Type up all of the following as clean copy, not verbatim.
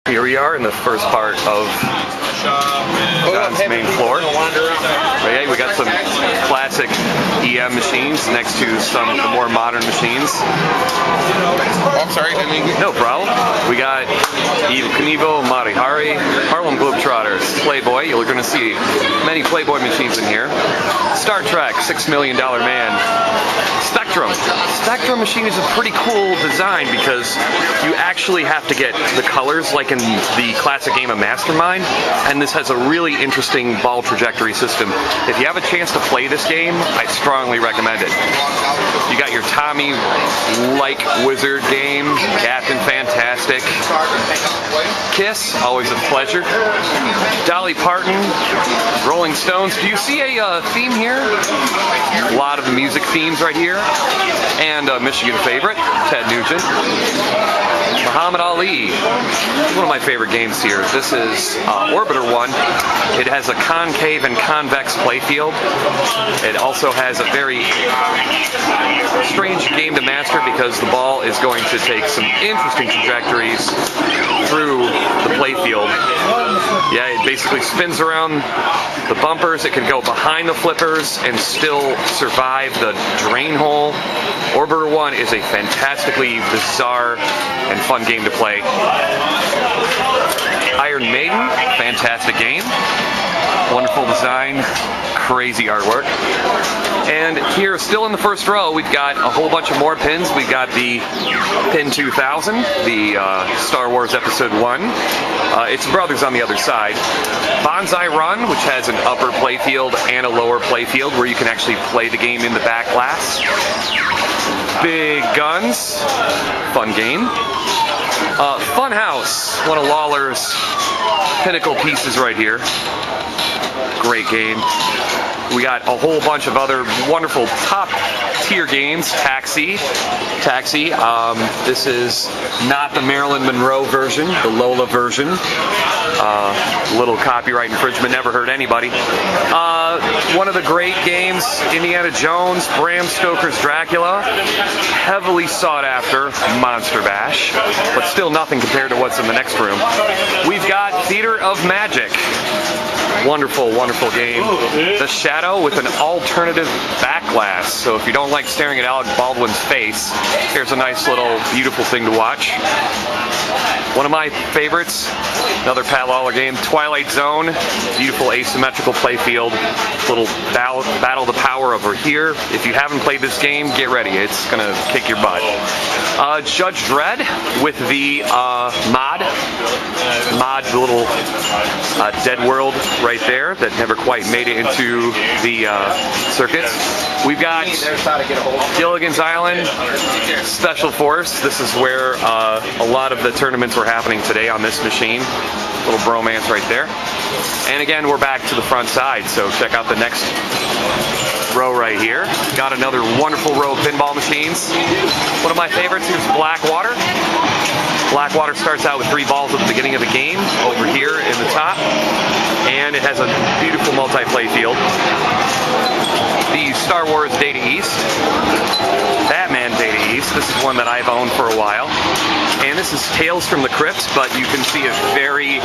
Here we are in the first part of John's main floor. Okay, we got some classic EM machines next to some of the more modern machines. Oh, I'm sorry, no problem. We got Evel Knievel, Marihari, Harlem Globetrotters, Playboy. You're going to see many Playboy machines in here. Star Trek, $6 Million Man. Spectrum. Spectrum machine is a pretty cool design because you actually have to get the colors like in the classic game of Mastermind, and this has a really interesting ball trajectory system. If you have a chance to play this game, I strongly recommend it. You got your Tommy-like wizard game, Captain Fantastic. Kiss, always a pleasure. Dolly Parton, Rolling Stones. Do you see a theme here? A lot of the music themes right here. And Michigan favorite, Ted Nugent. Muhammad Ali, one of my favorite games here. This is Orbiter 1. It has a concave and convex playfield. It also has a very strange game to master because the ball is going to take some interesting trajectories through the playfield. Yeah, it basically spins around the bumpers. It can go behind the flippers and still survive the drain hole. Orbiter 1 is a fantastically bizarre and fun game to play. Iron Maiden, fantastic game. Wonderful design, crazy artwork. And here, still in the first row, we've got a whole bunch of more pins. We've got the Pin 2000, the Star Wars Episode 1. Its brothers on the other side. Bonsai Run, which has an upper playfield and a lower playfield where you can actually play the game in the back glass. Big Guns, fun game. Fun House, one of Lawler's pinnacle pieces right here. Great game. We got a whole bunch of other wonderful top-tier games. Taxi. This is not the Marilyn Monroe version, the Lola version. Little copyright infringement, never hurt anybody. One of the great games, Indiana Jones, Bram Stoker's Dracula. Heavily sought after Monster Bash, but still nothing compared to what's in the next room. We've got Theater of Magic. Wonderful, wonderful game. The Shadow with an alternative back glass. So if you don't like staring at Alec Baldwin's face, here's a nice little beautiful thing to watch. One of my favorites, another Pat Lawler game, Twilight Zone. Beautiful asymmetrical playfield. Little battle the power over here. If you haven't played this game, get ready. It's going to kick your butt. Judge Dredd with the mod, the little Dead World right there that never quite made it into the circuits. We've got Gilligan's Island Special Force. This is where a lot of the tournaments were happening today on this machine. Little bromance right there. And again, we're back to the front side, so check out the next row right here. Got another wonderful row of pinball machines. One of my favorites is Blackwater. Blackwater starts out with 3 balls at the beginning of the game over here in the top, and it has a beautiful multi-play field. The Star Wars Data East, Batman Data East. This is one that I've owned for a while, and this is Tales from the Crypt, but you can see a very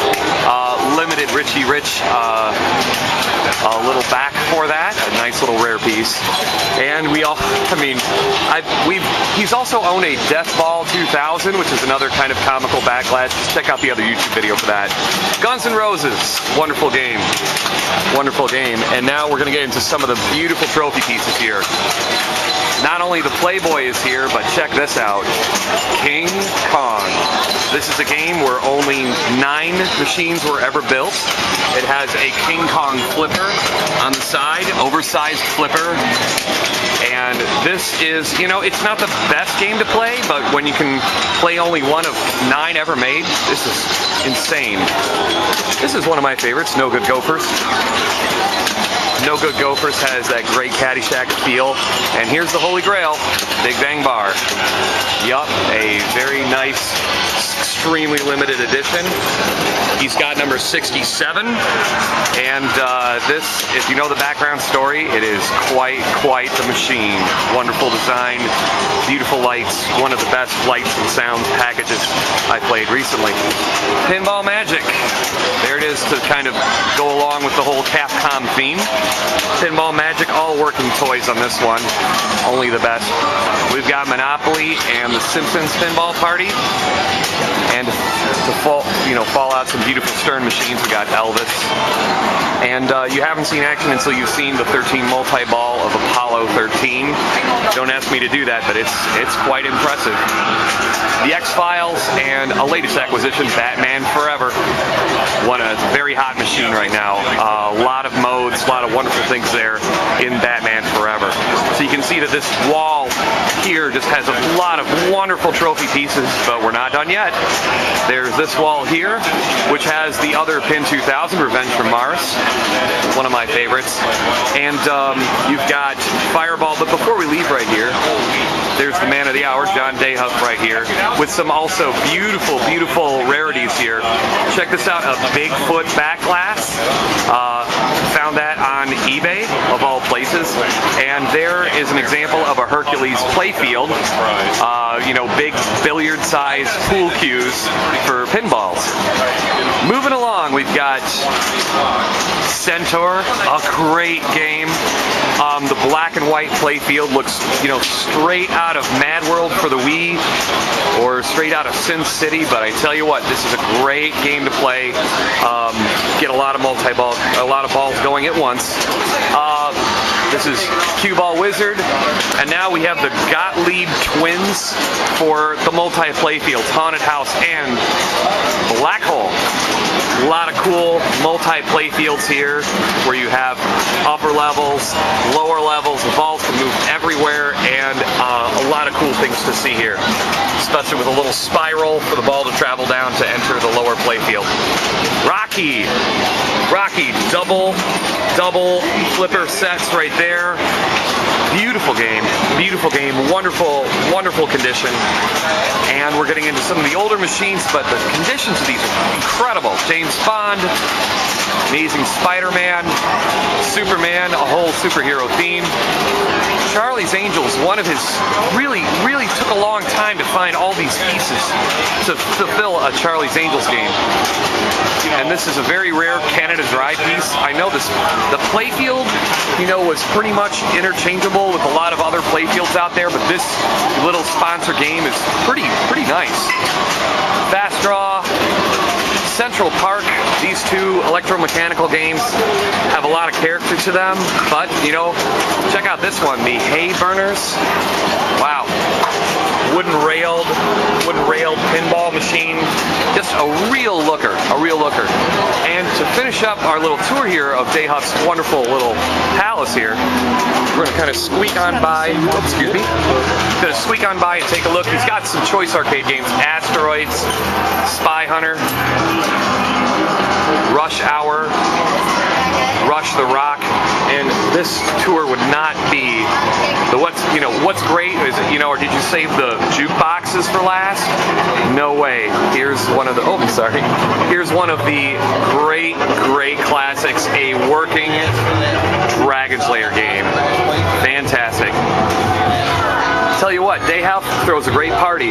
limited Richie Rich little back for that. A nice little rare piece. And he's also owned a Death Ball 2000, which is another kind of comical back glass. Just check out the other YouTube video for that. Guns N' Roses, wonderful game. Wonderful game. And now we're going to get into some of the beautiful trophy pieces here. Not only the Playboy is here, but check this out. King Kong. This is a game where only 9 machines were ever built. It has a King Kong flipper on the side, oversized flipper. And this is, it's not the best game to play, but when you can play only one of 9 ever made, this is insane. This is one of my favorites, No Good Gophers. No Good Gophers has that great Caddyshack feel. And here's the Holy Grail, Big Bang Bar. Yup, a very nice, extremely limited edition. He's got number 67, and this, if you know the background story, it is quite the machine. Wonderful design, beautiful lights, one of the best lights and sound packages I played recently. Pinball Magic. There it is to kind of go along with the whole Capcom theme. Pinball Magic, all working toys on this one. Only the best. We've got Monopoly and the Simpsons Pinball Party. And to fall out some beautiful Stern machines, we got Elvis. And you haven't seen action until you've seen the 13 multi-ball of Apollo 13. Don't ask me to do that, but it's quite impressive. The X-Files and a latest acquisition, Batman Forever. A very hot machine right now. A lot of modes, a lot of wonderful things there in Batman Forever. So you can see that this wall here just has a lot of wonderful trophy pieces, but we're not done yet. There's this wall here, which has the other Pin 2000, Revenge from Mars, one of my favorites. And you've got Fireball, but before we leave right here, there's the man of the hour, John Dayhuff right here, with some also beautiful rarities here. Check this out, a Bigfoot back glass. Found that on eBay, of all places. And there is an example of a Hercules playfield. Big billiard-sized pool cues for pinballs. Moving along, we've got Centaur, a great game. The black and white playfield looks, straight out of Mad World for the Wii or straight out of Sin City, but I tell you what, this is a great game to play. Get a lot of balls going at once. This is Cue Ball Wizard, and now we have the Gottlieb twins for the multi-playfields, Haunted House and Black Hole. A lot of cool multi-playfields here where you have upper levels, lower levels, the balls can move everywhere, and a lot of cool things to see here, especially with a little spiral for the ball to travel down to enter the lower playfield. Rocky, double flipper sets right there. Beautiful game, wonderful condition. And we're getting into some of the older machines, but the conditions of these are incredible. James Bond, Amazing Spider-Man, Superman, a whole superhero theme. Charlie's Angels, one of his, really took a long time to find all these pieces to fulfill a Charlie's Angels game. And this is a very rare Canada Dry piece. I know the playfield, was pretty much interchangeable with a lot of other playfields out there, but this little sponsor game is pretty nice. Fast Draw, Central Park, these two electromechanical games have a lot of character to them, but, check out this one, the Hay Burners. Wow. Wooden railed pinball machine. Just a real looker. And to finish up our little tour here of Dayhuff's wonderful little palace here, we're going to kind of squeak on by. Excuse me. Going to squeak on by and take a look. He's got some choice arcade games: Asteroids, Spy Hunter, Rush Hour, Rush the Rock, and this tour would not be what's great is or did you save the jukeboxes for last? No way. Here's one of the Here's one of the great classics, a working Dragon Slayer game. Fantastic. Tell you what, Dayhuff throws a great party.